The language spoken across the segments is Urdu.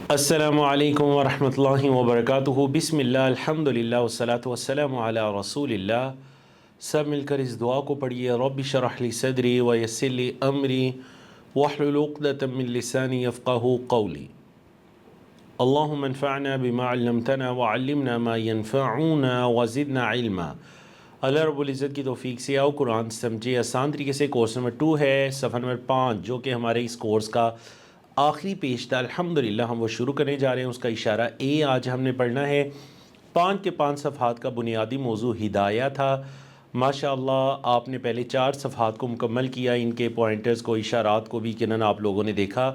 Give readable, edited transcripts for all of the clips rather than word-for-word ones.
السلام علیکم ورحمۃ اللہ وبرکاتہ۔ بسم اللہ، الحمد للہ والصلاة والسلام علی رسول اللہ۔ سب مل کر اس دعا کو پڑھیے، رب اشرح لی صدری ویسر لی امری واحلل عقدۃ من لسانی یفقہوا قولی۔ اللہم انفعنا بما علمتنا وعلمنا ما ينفعنا وزدنا علما۔ اللہ رب العزت کی توفیق سے آؤ قرآن سمجھے آسان طریقے سے۔ کورس نمبر 2 ہے، صفحہ نمبر 5، جو کہ ہمارے اس کورس کا آخری پیش تھا۔ الحمدللہ ہم وہ شروع کرنے جا رہے ہیں، اس کا اشارہ اے آج ہم نے پڑھنا ہے۔ 5 کے 5 صفحات کا بنیادی موضوع ہدایہ تھا۔ ماشاءاللہ آپ نے پہلے 4 صفحات کو مکمل کیا، ان کے پوائنٹرز کو، اشارات کو بھی کنن آپ لوگوں نے دیکھا۔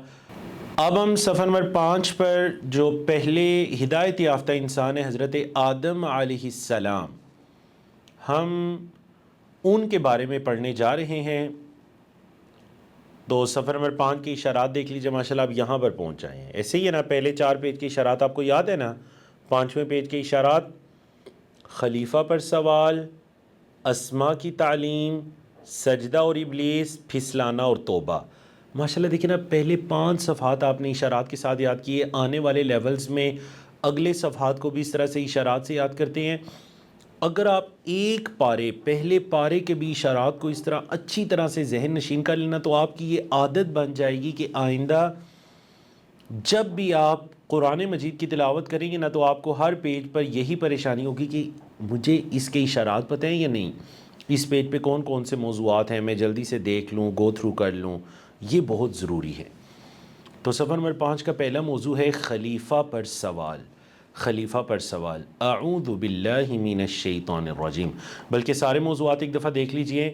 اب ہم صفحہ نمبر 5 پر جو پہلے ہدایت یافتہ انسان ہے حضرت آدم علیہ السلام، ہم ان کے بارے میں پڑھنے جا رہے ہیں۔ تو صفحہ نمبر 5 کی اشارات دیکھ لیجئے، ماشاءاللہ آپ یہاں پر پہنچ جائیں ہیں۔ ایسے ہی ہے نا، پہلے 4 پیج کی اشارات آپ کو یاد ہے نا؟ 5ویں پیج کے اشارات: خلیفہ پر سوال، اسماء کی تعلیم، سجدہ اور ابلیس، پھسلانا اور توبہ۔ ماشاءاللہ دیکھیں نا، پہلے 5 صفحات آپ نے اشارات کے ساتھ یاد کیے۔ آنے والے لیولز میں اگلے صفحات کو بھی اس طرح سے اشارات سے یاد کرتے ہیں۔ اگر آپ ایک پارے، پہلے پارے کے بھی اشارات کو اس طرح اچھی طرح سے ذہن نشین کر لینا، تو آپ کی یہ عادت بن جائے گی کہ آئندہ جب بھی آپ قرآن مجید کی تلاوت کریں گے نا، تو آپ کو ہر پیج پر یہی پریشانی ہوگی کہ مجھے اس کے اشارات پتہ ہیں یا نہیں، اس پیج پہ کون کون سے موضوعات ہیں، میں جلدی سے دیکھ لوں، گو تھرو کر لوں۔ یہ بہت ضروری ہے۔ تو صفحہ نمبر 5 کا پہلا موضوع ہے خلیفہ پر سوال۔ خلیفہ پر سوال، اعوذ باللہ من الشیطان الرجیم۔ بلکہ سارے موضوعات ایک دفعہ دیکھ لیجئے۔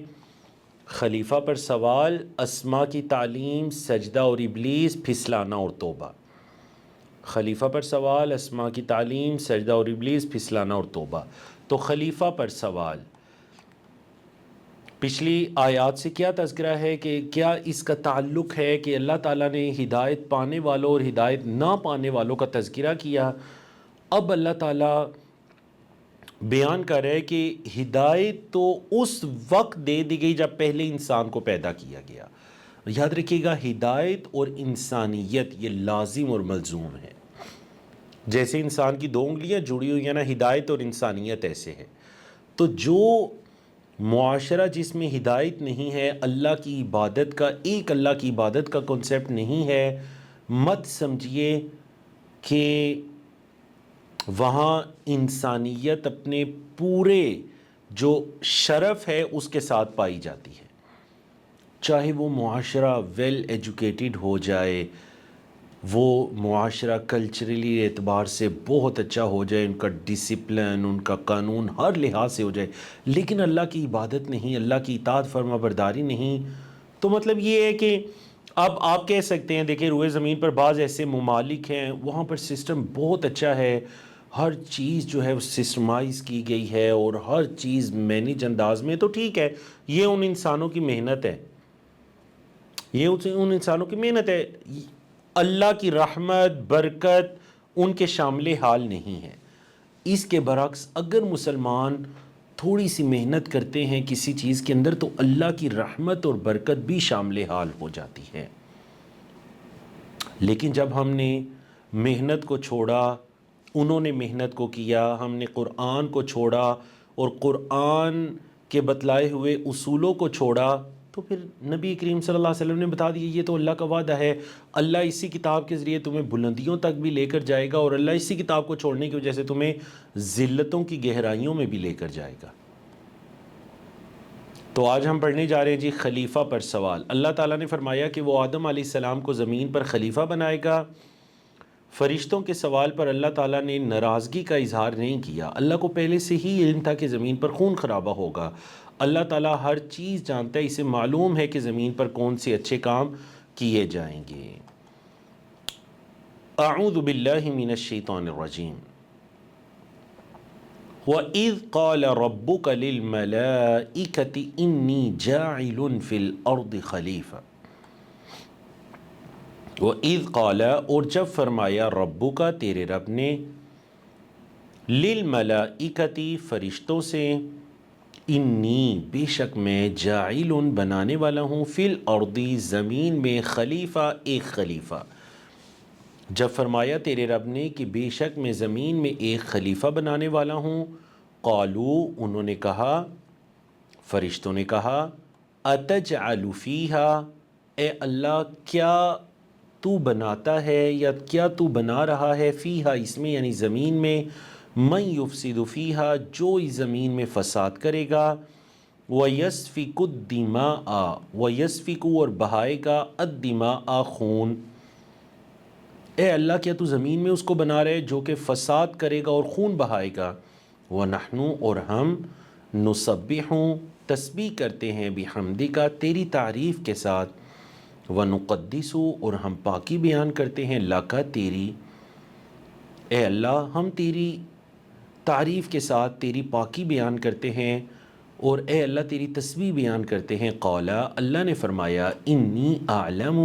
خلیفہ پر سوال، اسماء کی تعلیم، سجدہ اور ابلیس، پھسلانا اور توبہ۔ خلیفہ پر سوال، اسماء کی تعلیم، سجدہ اور ابلیس، پھسلانا اور توبہ۔ تو خلیفہ پر سوال، پچھلی آیات سے کیا تذکرہ ہے کہ کیا اس کا تعلق ہے کہ اللہ تعالیٰ نے ہدایت پانے والوں اور ہدایت نہ پانے والوں کا تذکرہ کیا۔ اب اللہ تعالیٰ بیان کر رہے کہ ہدایت تو اس وقت دے دی گئی جب پہلے انسان کو پیدا کیا گیا۔ یاد رکھیے گا، ہدایت اور انسانیت یہ لازم اور ملزوم ہے۔ جیسے انسان کی 2 انگلیاں جڑی ہوئی ہیں نا، ہدایت اور انسانیت ایسے ہے۔ تو جو معاشرہ جس میں ہدایت نہیں ہے، اللہ کی عبادت کا، ایک اللہ کی عبادت کا کنسیپٹ نہیں ہے، مت سمجھیے کہ وہاں انسانیت اپنے پورے جو شرف ہے اس کے ساتھ پائی جاتی ہے۔ چاہے وہ معاشرہ ویل ایجوکیٹڈ ہو جائے، وہ معاشرہ کلچرلی اعتبار سے بہت اچھا ہو جائے، ان کا ڈسپلن، ان کا قانون ہر لحاظ سے ہو جائے، لیکن اللہ کی عبادت نہیں، اللہ کی اطاعت فرما برداری نہیں، تو مطلب یہ ہے کہ اب آپ کہہ سکتے ہیں، دیکھیں روئے زمین پر بعض ایسے ممالک ہیں وہاں پر سسٹم بہت اچھا ہے، ہر چیز جو ہے وہ سسٹمائز کی گئی ہے اور ہر چیز مینج انداز میں، تو ٹھیک ہے، یہ ان انسانوں کی محنت ہے، یہ ان انسانوں کی محنت ہے، اللہ کی رحمت برکت ان کے شامل حال نہیں ہے۔ اس کے برعکس اگر مسلمان تھوڑی سی محنت کرتے ہیں کسی چیز کے اندر، تو اللہ کی رحمت اور برکت بھی شامل حال ہو جاتی ہے۔ لیکن جب ہم نے محنت کو چھوڑا، انہوں نے محنت کو کیا، ہم نے قرآن کو چھوڑا اور قرآن کے بتلائے ہوئے اصولوں کو چھوڑا، تو پھر نبی کریم صلی اللہ علیہ وسلم نے بتا دیا یہ تو اللہ کا وعدہ ہے، اللہ اسی کتاب کے ذریعے تمہیں بلندیوں تک بھی لے کر جائے گا، اور اللہ اسی کتاب کو چھوڑنے کی وجہ سے تمہیں ذلتوں کی گہرائیوں میں بھی لے کر جائے گا۔ تو آج ہم پڑھنے جا رہے ہیں جی خلیفہ پر سوال۔ اللہ تعالیٰ نے فرمایا کہ وہ آدم علیہ السلام کو زمین پر خلیفہ بنائے گا۔ فرشتوں کے سوال پر اللہ تعالیٰ نے ناراضگی کا اظہار نہیں کیا۔ اللہ کو پہلے سے ہی علم تھا کہ زمین پر خون خرابہ ہوگا۔ اللہ تعالیٰ ہر چیز جانتا ہے، اسے معلوم ہے کہ زمین پر کون سے اچھے کام کیے جائیں گے۔ اعوذ باللہ من الشیطان الرجیم۔ وَإِذْ قَالَ رَبُّكَ لِلْمَلَائِكَةِ إِنِّي جَاعِلٌ فِي الْأَرْضِ خَلِيفَةً۔ وَإِذْ قَالَ، اور جب فرمایا، رَبُّكَ تیرے رب نے، لِلْمَلَائِكَةِ فرشتوں سے، انی بے شک میں، جاعل بنانے والا ہوں، فی الارض زمین میں، خلیفہ ایک خلیفہ۔ جب فرمایا تیرے رب نے کہ بے شک میں زمین میں ایک خلیفہ بنانے والا ہوں، قالو انہوں نے کہا، فرشتوں نے کہا، اتجعل فیہا اے اللہ کیا تو بناتا ہے یا کیا تو بنا رہا ہے فیہا اس میں یعنی زمین میں، من یفسد فیہا جو اس زمین میں فساد کرے گا، وَيَسْفِكُ الدِّمَاءَ وَيَسْفِكُ اور بہائے گا الدِّمَاءَ خون، اے اللہ کیا تو زمین میں اس کو بنا رہے جو کہ فساد کرے گا اور خون بہائے گا، وَنَحْنُ اور ہم نُسَبِّحُ تسبیح کرتے ہیں بِحَمْدِکَ تیری تعریف کے ساتھ، وَنُقَدِّسُ اور ہم پاکی بیان کرتے ہیں لَکَ تیری، اے اللہ ہم تیری تعریف کے ساتھ تیری پاکی بیان کرتے ہیں اور اے اللہ تیری تسبیح بیان کرتے ہیں۔ قال اللہ نے فرمایا انی اعلم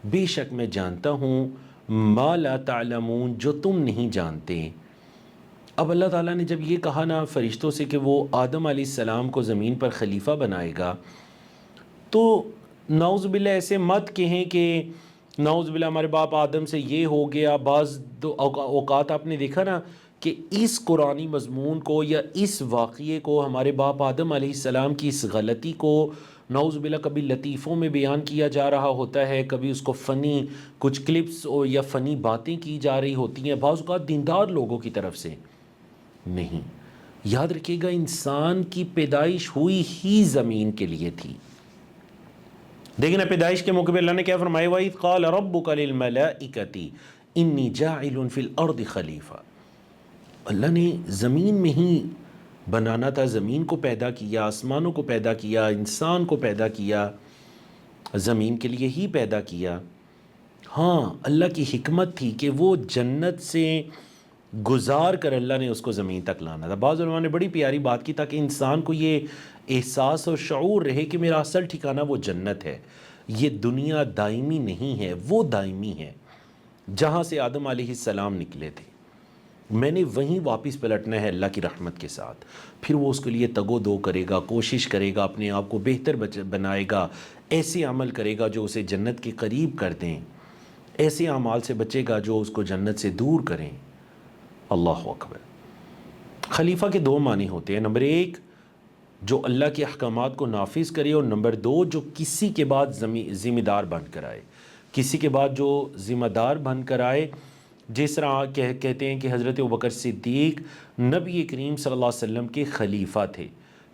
بے شک میں جانتا ہوں ما لا تعلمون جو تم نہیں جانتے۔ اب اللہ تعالیٰ نے جب یہ کہا نا فرشتوں سے کہ وہ آدم علیہ السلام کو زمین پر خلیفہ بنائے گا، تو نعوذ باللہ ایسے مت کہیں کہ نعوذ باللہ ہمارے باپ آدم سے یہ ہو گیا۔ بعض اوقات آپ نے دیکھا نا کہ اس قرآنی مضمون کو یا اس واقعے کو، ہمارے باپ آدم علیہ السلام کی اس غلطی کو نعوذ باللہ کبھی لطیفوں میں بیان کیا جا رہا ہوتا ہے، کبھی اس کو فنی کچھ کلپس یا فنی باتیں کی جا رہی ہوتی ہیں، بعض اوقات دیندار لوگوں کی طرف سے نہیں۔ یاد رکھیے گا انسان کی پیدائش ہوئی ہی زمین کے لیے تھی۔ دیکھیں نا پیدائش کے موقع پہ اللہ نے کیا فرمایا، وَإِذْ قَالَ رَبُّكَ لِلْمَلَائِكَةِ إِنِّي جَاعِلٌ فِي الْأَرْضِ خَلِيفَةً، اللہ نے زمین میں ہی بنانا تھا، زمین کو پیدا کیا، آسمانوں کو پیدا کیا، انسان کو پیدا کیا، زمین کے لیے ہی پیدا کیا۔ ہاں اللہ کی حکمت تھی کہ وہ جنت سے گزار کر اللہ نے اس کو زمین تک لانا تھا۔ بعض علماء نے بڑی پیاری بات کی تاکہ انسان کو یہ احساس اور شعور رہے کہ میرا اصل ٹھکانہ وہ جنت ہے، یہ دنیا دائمی نہیں ہے، وہ دائمی ہے جہاں سے آدم علیہ السلام نکلے تھے، میں نے وہیں واپس پلٹنا ہے اللہ کی رحمت کے ساتھ۔ پھر وہ اس کے لیے تگ و دو کرے گا، کوشش کرے گا، اپنے آپ کو بہتر بنائے گا، ایسے عمل کرے گا جو اسے جنت کے قریب کر دیں، ایسے اعمال سے بچے گا جو اس کو جنت سے دور کریں۔ اللہ اکبر۔ خلیفہ کے دو معنی ہوتے ہیں، نمبر ایک جو اللہ کے احکامات کو نافذ کرے، اور نمبر دو جو کسی کے بعد ذمہ دار بن کر آئے، کسی کے بعد جو ذمہ دار بن کر آئے۔ جس طرح کہتے ہیں کہ حضرت ابوبکر صدیق نبی کریم صلی اللہ علیہ وسلم کے خلیفہ تھے۔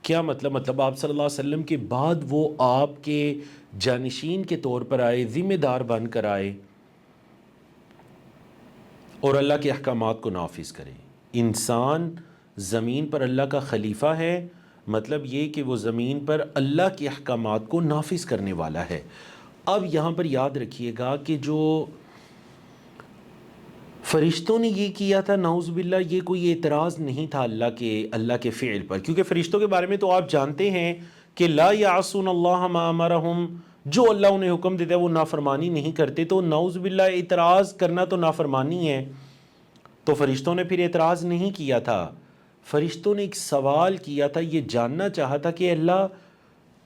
کیا مطلب آپ صلی اللہ علیہ وسلم کے بعد وہ آپ کے جانشین کے طور پر آئے، ذمہ دار بن کر آئے اور اللہ کے احکامات کو نافذ کرے۔ انسان زمین پر اللہ کا خلیفہ ہے، مطلب یہ کہ وہ زمین پر اللہ کے احکامات کو نافذ کرنے والا ہے۔ اب یہاں پر یاد رکھیے گا کہ جو فرشتوں نے یہ کیا تھا، نعوذ باللہ یہ کوئی اعتراض نہیں تھا اللہ کے فعل پر، کیونکہ فرشتوں کے بارے میں تو آپ جانتے ہیں کہ لا یعصون اللہ ما امرہم، جو اللہ انہیں حکم دیتا ہے وہ نافرمانی نہیں کرتے، تو نعوذ باللہ اعتراض کرنا تو نافرمانی ہے۔ تو فرشتوں نے پھر اعتراض نہیں کیا تھا، فرشتوں نے ایک سوال کیا تھا، یہ جاننا چاہا تھا کہ اللہ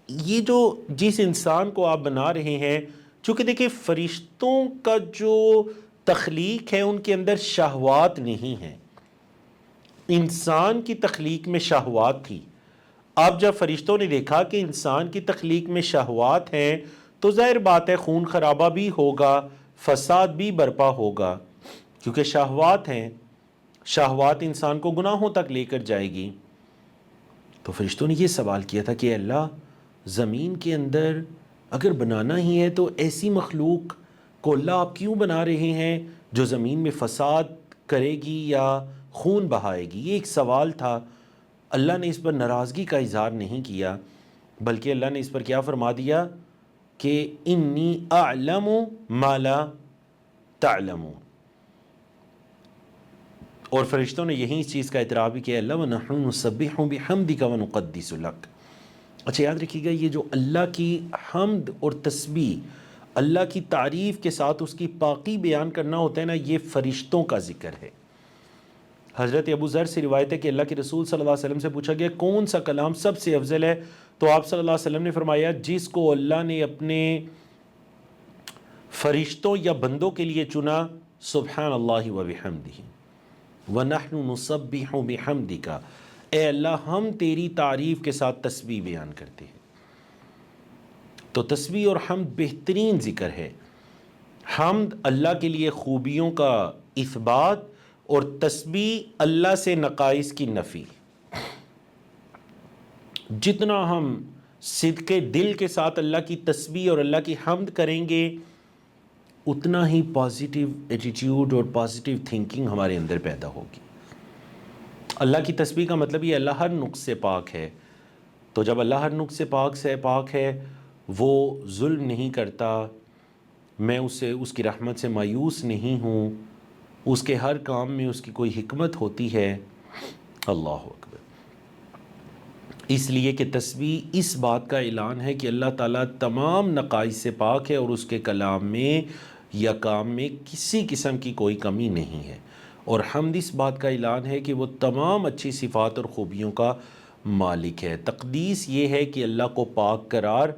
یہ جو جس انسان کو آپ بنا رہے ہیں، چونکہ دیکھیں فرشتوں کا جو تخلیق ہے ان کے اندر شہوات نہیں ہیں، انسان کی تخلیق میں شہوات تھی۔ اب جب فرشتوں نے دیکھا کہ انسان کی تخلیق میں شہوات ہیں تو ظاہر بات ہے خون خرابہ بھی ہوگا، فساد بھی برپا ہوگا، کیونکہ شہوات ہیں، شہوات انسان کو گناہوں تک لے کر جائے گی۔ تو فرشتوں نے یہ سوال کیا تھا کہ اللہ زمین کے اندر اگر بنانا ہی ہے تو ایسی مخلوق کو اللہ آپ کیوں بنا رہے ہیں جو زمین میں فساد کرے گی یا خون بہائے گی؟ یہ ایک سوال تھا۔ اللہ نے اس پر ناراضگی کا اظہار نہیں کیا، بلکہ اللہ نے اس پر کیا فرما دیا کہ انی اعلم ما لا تعلمون، اور فرشتوں نے یہی اس چیز کا اعتراف بھی کیا، اللہ وَنَحْنُ نُسَبِّحُ بِحَمْدِكَ وَنُقَدِّسُ لَكَ۔ اچھا یاد رکھیے گا یہ جو اللہ کی حمد اور تسبیح، اللہ کی تعریف کے ساتھ اس کی پاکی بیان کرنا ہوتا ہے نا، یہ فرشتوں کا ذکر ہے۔ حضرت ابو ذر سے روایت ہے کہ اللہ کے رسول صلی اللہ علیہ وسلم سے پوچھا گیا کون سا کلام سب سے افضل ہے، تو آپ صلی اللہ علیہ وسلم نے فرمایا جس کو اللہ نے اپنے فرشتوں یا بندوں کے لیے چنا سبحان اللہ و بحمدہ وَنَحْنُ نُسَبِّحُ بِحَمْدِكَ، اے اللہ ہم تیری تعریف کے ساتھ تسبیح بیان کرتے ہیں۔ تو تسبیح اور حمد بہترین ذکر ہے۔ حمد اللہ کے لیے خوبیوں کا اثبات اور تسبیح اللہ سے نقائص کی نفی۔ جتنا ہم صدق دل کے ساتھ اللہ کی تسبیح اور اللہ کی حمد کریں گے، اتنا ہی پازیٹیو ایٹیٹیوڈ اور پازیٹیو تھنکنگ ہمارے اندر پیدا ہوگی۔ اللہ کی تسبیح کا مطلب یہ اللہ ہر نقص سے پاک ہے۔ تو جب اللہ ہر نقص سے پاک ہے، وہ ظلم نہیں کرتا، میں اس کی رحمت سے مایوس نہیں ہوں، اس کے ہر کام میں اس کی کوئی حکمت ہوتی ہے۔ اللہ اکبر۔ اس لیے کہ تسبیح اس بات کا اعلان ہے کہ اللہ تعالیٰ تمام نقائص سے پاک ہے اور اس کے کلام میں یا کام میں کسی قسم کی کوئی کمی نہیں ہے، اور حمد اس بات کا اعلان ہے کہ وہ تمام اچھی صفات اور خوبیوں کا مالک ہے۔ تقدیس یہ ہے کہ اللہ کو پاک قرار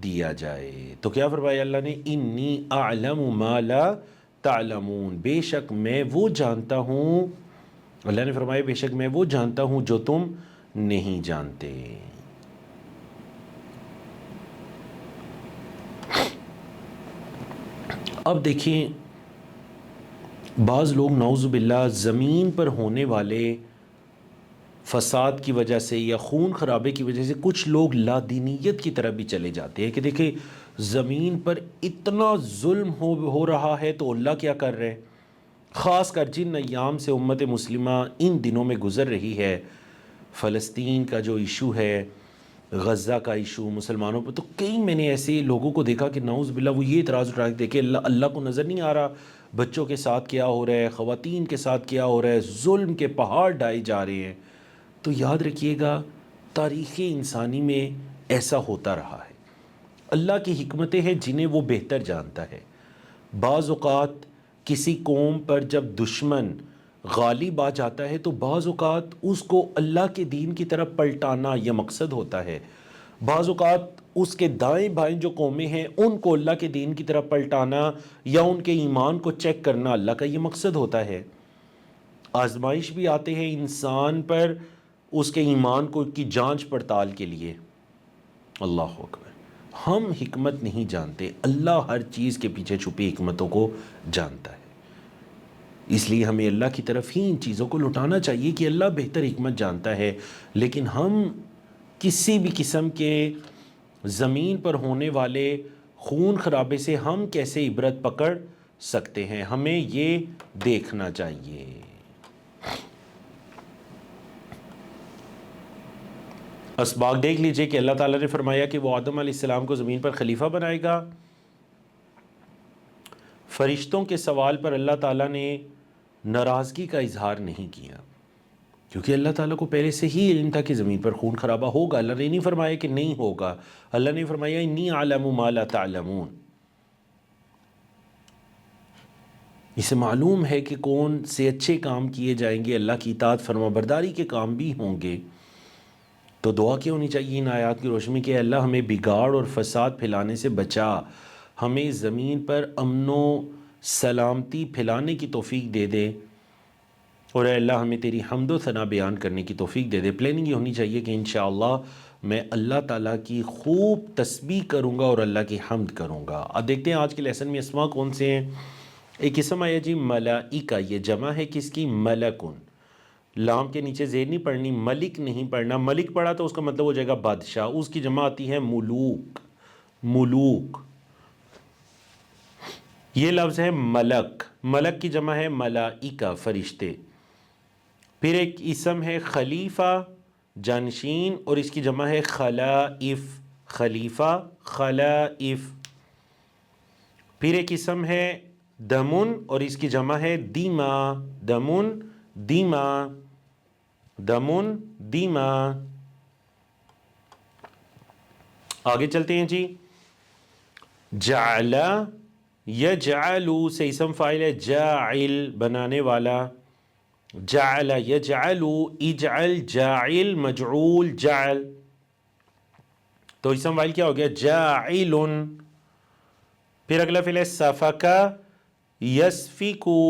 دیا جائے۔ تو کیا فرمایا اللہ نے؟ انی اعلم ما لا تعلمون، بے شک میں وہ جانتا ہوں، اللہ نے فرمایا بے شک میں وہ جانتا ہوں جو تم نہیں جانتے۔ اب دیکھیں، بعض لوگ نعوذ باللہ زمین پر ہونے والے فساد کی وجہ سے یا خون خرابے کی وجہ سے کچھ لوگ لادینیت کی طرف بھی چلے جاتے ہیں کہ دیکھیں زمین پر اتنا ظلم ہو رہا ہے تو اللہ کیا کر رہے ہیں۔ خاص کر جن ایام سے امت مسلمہ ان دنوں میں گزر رہی ہے، فلسطین کا جو ایشو ہے، غزہ کا ایشو مسلمانوں پر، تو کئی میں نے ایسے لوگوں کو دیکھا کہ نعوذ باللہ وہ یہ اعتراض اٹھا کے دیکھے اللہ کو نظر نہیں آ رہا بچوں کے ساتھ کیا ہو رہا ہے، خواتین کے ساتھ کیا ہو رہا ہے، ظلم کے پہاڑ ڈھائے جا رہے ہیں۔ تو یاد رکھیے گا تاریخ انسانی میں ایسا ہوتا رہا ہے۔ اللہ کی حکمتیں ہیں جنہیں وہ بہتر جانتا ہے۔ بعض اوقات کسی قوم پر جب دشمن غالب آ جاتا ہے تو بعض اوقات اس کو اللہ کے دین کی طرف پلٹانا یہ مقصد ہوتا ہے، بعض اوقات اس کے دائیں بائیں جو قومیں ہیں ان کو اللہ کے دین کی طرف پلٹانا یا ان کے ایمان کو چیک کرنا اللہ کا یہ مقصد ہوتا ہے۔ آزمائش بھی آتے ہیں انسان پر اس کے ایمان کو کی جانچ پڑتال کے لیے۔ اللہ اکبر۔ ہم حکمت نہیں جانتے، اللہ ہر چیز کے پیچھے چھپی حکمتوں کو جانتا ہے، اس لیے ہمیں اللہ کی طرف ہی ان چیزوں کو لٹانا چاہیے کہ اللہ بہتر حکمت جانتا ہے۔ لیکن ہم کسی بھی قسم کے زمین پر ہونے والے خون خرابے سے ہم کیسے عبرت پکڑ سکتے ہیں، ہمیں یہ دیکھنا چاہیے۔ اسباق دیکھ لیجئے کہ اللہ تعالیٰ نے فرمایا کہ وہ آدم علیہ السلام کو زمین پر خلیفہ بنائے گا۔ فرشتوں کے سوال پر اللہ تعالیٰ نے ناراضگی کا اظہار نہیں کیا، کیونکہ اللہ تعالیٰ کو پہلے سے ہی علم تھا کہ زمین پر خون خرابہ ہوگا۔ اللہ نے نہیں فرمایا کہ نہیں ہوگا، اللہ نے فرمایا انی اعلم ما لا تعلمون۔ اسے معلوم ہے کہ کون سے اچھے کام کیے جائیں گے، اللہ کی اطاعت فرما برداری کے کام بھی ہوں گے۔ تو دعا کیا ہونی چاہیے ان آیات کی روشنی کہ اللہ ہمیں بگاڑ اور فساد پھیلانے سے بچا، ہمیں زمین پر امن و سلامتی پھیلانے کی توفیق دے دے، اور اے اللہ ہمیں تیری حمد و ثنا بیان کرنے کی توفیق دے دے۔ پلاننگ یہ ہونی چاہیے کہ انشاءاللہ میں اللہ تعالیٰ کی خوب تسبیح کروں گا اور اللہ کی حمد کروں گا۔ اب دیکھتے ہیں آج کے لیسن میں اسماء کون سے ہیں۔ ایک اسم آیا جی ملائکہ، یہ جمع ہے کس کی؟ ملکن۔ لام کے نیچے زیر نہیں پڑھنی، ملک نہیں پڑھنا، ملک پڑھا تو اس کا مطلب ہو جائے گا بادشاہ، اس کی جمع آتی ہے ملوک، ملوک۔ یہ لفظ ہے ملک، ملک کی جمع ہے ملائکہ، فرشتے۔ پھر ایک اسم ہے خلیفہ، جانشین، اور اس کی جمع ہے خلائف، خلیفہ، خلائف۔ پھر ایک اسم ہے دمن، اور اس کی جمع ہے دیما، دمن، دیما، دمن، دیما۔ آگے چلتے ہیں جی۔ جعل، یجعل سے اسم فاعل ہے، جاعل بنانے والا، جعل یجعل، اجعل جاعل، مجعول جعل، تو اسم فاعل کیا ہو گیا؟ جاعل۔ پھر اگلا فعل ہے سفکا، یسفکو،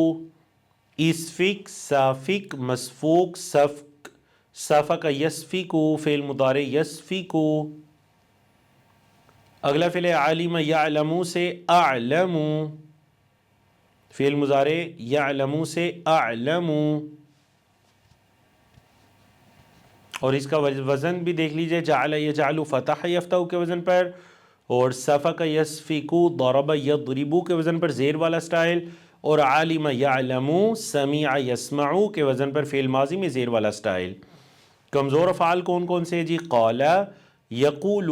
اسفک، سافک، مسفوک، سفک، سفک یسفکو فعل مضارع یسفکو. اگلا فعل علم یعلم سے اعلم، فعل مضارع یعلم سے اعلم. اور اس کا وزن بھی دیکھ لیجئے، جعل یجعل، فتح یفتح کے وزن پر، اور سفک یسفکو، ضرب یضرب کے وزن پر زیر والا سٹائل، اور عالم یعلم، سمیع یسمع کے وزن پر فعل ماضی میں زیر والا سٹائل. کمزور افعال کون کون سے جی؟ قال، یقول.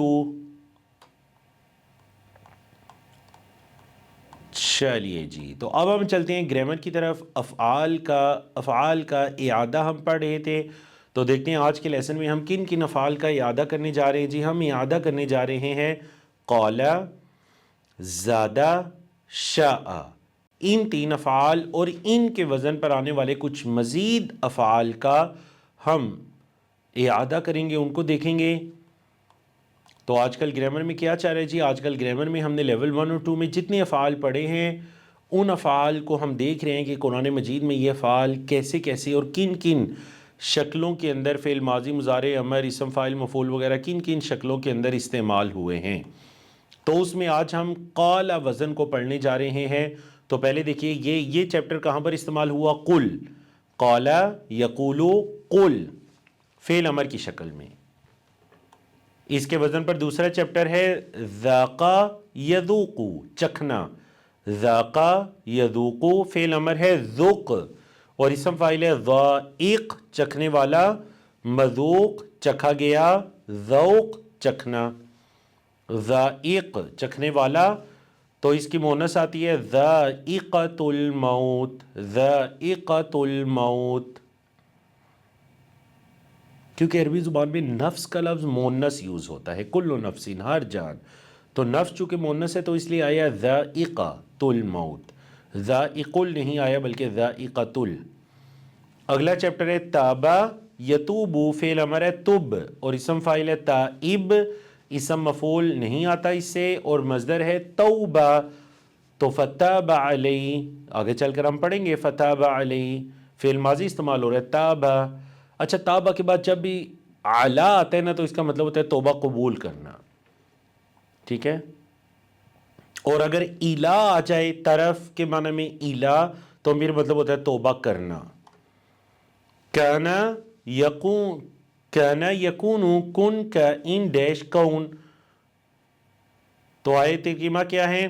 چلیے جی، تو اب ہم چلتے ہیں گرامر کی طرف. افعال کا اعادہ ہم پڑھ رہے تھے، تو دیکھتے ہیں آج کے لیسن میں ہم کن کن افعال کا اعادہ کرنے جا رہے ہیں. جی ہم اعادہ کرنے جا رہے ہیں قال، زاد، شاء، ان تین افعال اور ان کے وزن پر آنے والے کچھ مزید افعال کا ہم اعادہ کریں گے، ان کو دیکھیں گے. تو آج کل گرامر میں کیا چل رہا ہے جی؟ آج کل گرامر میں ہم نے لیول 1 اور 2 میں جتنے افعال پڑھے ہیں ان افعال کو ہم دیکھ رہے ہیں کہ قرآن مجید میں یہ افعال کیسے کیسے اور کن کن شکلوں کے اندر فعل ماضی، مضارع، امر، اسم فاعل، مفعول وغیرہ کن کن شکلوں کے اندر استعمال ہوئے ہیں. تو اس میں آج ہم قال وزن کو پڑھنے جا رہے ہیں. تو پہلے دیکھیے یہ چیپٹر کہاں پر استعمال ہوا؟ قل، قال یقول قل، فعل امر کی شکل میں. اس کے وزن پر دوسرا چیپٹر ہے ذاق یذوق، چکھنا. ذاق یذوق فعل امر ہے ذوق، اور اسم فاعل ہے ذائق، چکھنے والا. مذوق چکھا گیا، ذوق چکھنا. ذائق چکھنے والا، تو اس کی مؤنث آتی ہے ذائقۃ الموت، ذائقۃ الموت. کیونکہ عربی زبان میں نفس کا لفظ مؤنث یوز ہوتا ہے، کل نفس، ہر جان. تو نفس چونکہ مؤنث ہے تو اس لیے آیا ذائقۃ الموت، ذائق نہیں آیا بلکہ ذائقۃ. اگلا چیپٹر ہے تابا یتوب، فعل امر ہے تب، اور اسم فاعل ہے تائب، اسم مفعول نہیں آتا اس سے، اور مصدر ہے توبہ. تو فتاب علیہ، آگے چل کر ہم پڑھیں گے فتاب علیہ، فعل ماضی استعمال ہو رہا ہے تابہ. اچھا، تابہ کے بعد جب بھی علا آتا ہے نا تو اس کا مطلب ہوتا ہے توبہ قبول کرنا، ٹھیک ہے. اور اگر الا آ جائے طرف کے معنی میں الا، تو میرا مطلب ہوتا ہے توبہ کرنا. کانا یکون، کانا یکون، کن کا ان ڈیش کون. تو آیت کریمہ کیا ہے؟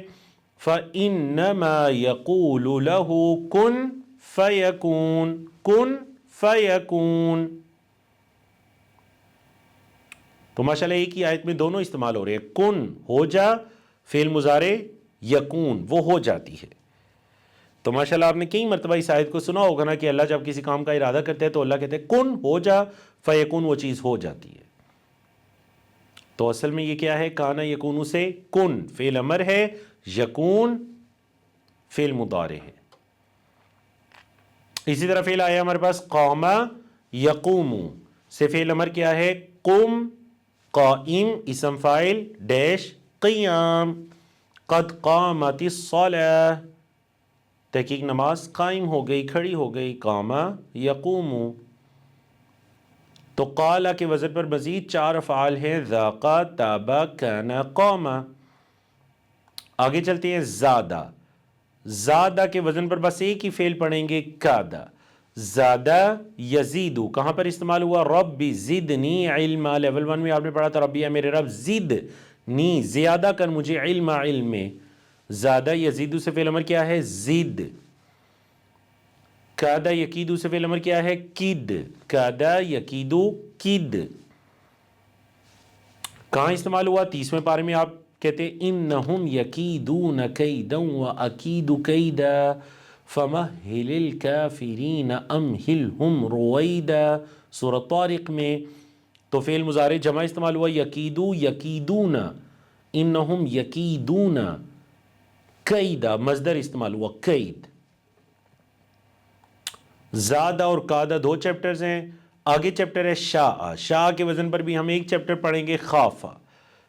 فَإِنَّمَا يَقُولُ لَهُ كُن فَيَكُون، کن فَيَكُون. تو ماشاءاللہ ایک ہی آیت میں دونوں استعمال ہو رہے ہیں. کن ہو جا، فعل مضارع، یکون وہ ہو جاتی ہے. تو ماشاءاللہ آپ نے کئی مرتبہ اس آیت کو سنا ہوگا نا کہ اللہ جب کسی کام کا ارادہ کرتے ہیں تو اللہ کہتے ہیں کن ہو جا، فیکون وہ چیز ہو جاتی ہے. تو اصل میں یہ کیا ہے؟ کانا یکون سے کن فعل امر ہے، یکون فعل مضارع ہے. اسی طرح فعل آیا ہمارے پاس قام یقوم سے، فعل امر کیا ہے؟ قم، قائم اسم فاعل ڈیش قیام. قد قامت الصلاۃ، تحقیق نماز قائم ہو گئی، کھڑی ہو گئی. قام یقوم. تو قال کے وزن پر مزید 4 افعال ہیں، ذاقا، تابا، کانا، قام. آگے چلتے ہیں زادہ. زادہ کے وزن پر بس ایک ہی فعل پڑھیں گے، کادا. زادہ یزیدو کہاں پر استعمال ہوا؟ ربی زدنی علما. لیول 1 میں آپ نے پڑھا تھا ربی میرے رب، زدنی زیادہ کر مجھے، علم علم میں. زادہ یزیدو سے فعل امر کیا ہے؟ زد. کادا یکیدو سے فعل امر کیا ہے؟ کد. کادا یکیدو کد. کہاں استعمال ہوا؟ 30ویں پارے میں آپ کہتے ہیں انہم یکیدون کیدا واکید کیدا فمہل الکافرین امہلہم رویدا، سورۃ طارق میں. تو فعل مضارع جمع استعمال ہوا یکیدو یکیدون، انہم یکیدون کیدا، مصدر استعمال ہوا کید. زادہ اور قادہ 2 چیپٹرز ہیں. آگے چیپٹر ہے شاء. شاء کے وزن پر بھی ہم ایک چیپٹر پڑھیں گے، خافہ.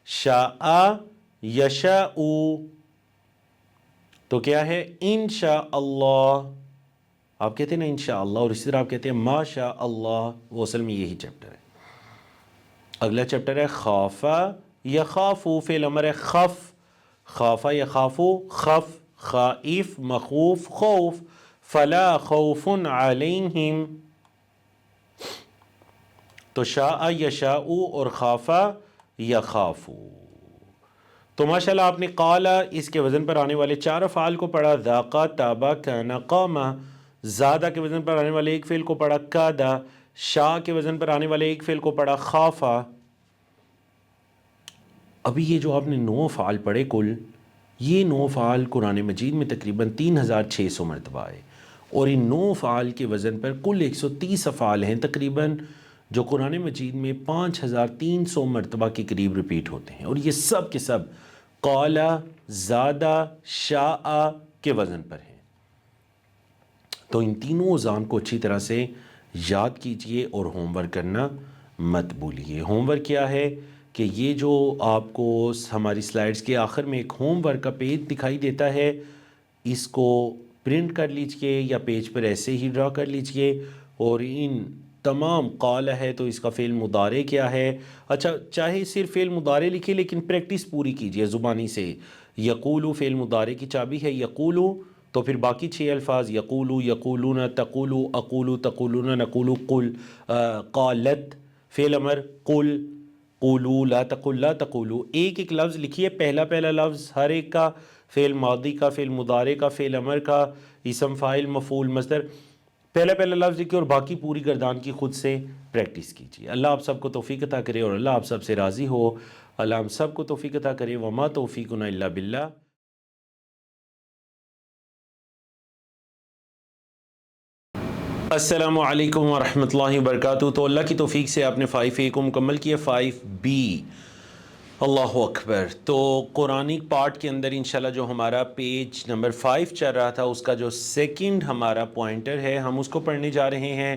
شاء یشاء، تو کیا ہے انشاءاللہ، آپ کہتے ہیں نا انشاءاللہ، اور اسی طرح آپ کہتے ہیں ما شاء اللہ، وہ اصل میں یہی چیپٹر ہے۔ اگلا چیپٹر ہے خافا یخافو، فعل امر ہے خف، خافا یخافو خف، خائف مخوف خوف، فلا خوف علیہم، تو شاء یشاء اور خافا یخافو۔ تو ماشاءاللہ آپ نے قالا اس کے وزن پر آنے والے 4 افعال کو پڑھا، ذاقا تابا کانا قاما، زادہ کے وزن پر آنے والے ایک فعل کو پڑھا کادا، شاء کے وزن پر آنے والے ایک فعل کو پڑھا خافا۔ ابھی یہ جو آپ نے 9 افعال پڑھے کل، یہ 9 افعال قرآن مجید میں تقریباً 3600 مرتبہ آئے، اور ان 9 افعال کے وزن پر کل 130 افعال ہیں تقریباً، جو قرآن مجید میں 5300 مرتبہ کے قریب ریپیٹ ہوتے ہیں، اور یہ سب کے سب قالا زادہ شاء کے وزن پر ہیں۔ تو ان تینوں اوزان کو اچھی طرح سے یاد کیجئے اور ہوم ورک کرنا مت بھولیے۔ ہوم ورک کیا ہے کہ یہ جو آپ کو ہماری سلائیڈز کے آخر میں ایک ہوم ورک کا پیج دکھائی دیتا ہے، اس کو پرنٹ کر لیجئے یا پیج پر ایسے ہی ڈرا کر لیجئے، اور ان تمام قال ہے تو اس کا فعل مضارع کیا ہے، اچھا چاہے صرف فعل مضارع لکھے لیکن پریکٹس پوری کیجئے زبانی سے۔ یقولو فعل مضارع کی چابی ہے یقولو، تو پھر باقی 6 الفاظ یقولو یقولون تقولو اقولو تقولون نقولو قل، قالت فعل امر قل، قولو لا تقل لا تقولو، ایک ایک لفظ لکھیے، پہلا لفظ ہر ایک کا، فعل ماضی کا، فعل مضارع کا، فعل امر کا، اسم فاعل مفعول مصدر، پہلا لفظ لکھیے اور باقی پوری گردان کی خود سے پریکٹس کیجیے۔ اللہ آپ سب کو توفیق عطا کرے اور اللہ آپ سب سے راضی ہو۔ اللہ ہم سب کو توفیق عطا کرے، وما توفیقنا الا باللہ۔ السلام علیکم ورحمۃ اللہ وبرکاتہ۔ تو اللہ کی توفیق سے آپ نے 5A کو مکمل کیا، 5B، اللہ اکبر۔ تو قرآنک پارٹ کے اندر انشاءاللہ جو ہمارا پیج نمبر 5 چل رہا تھا، اس کا جو سیکنڈ ہمارا پوائنٹر ہے ہم اس کو پڑھنے جا رہے ہیں،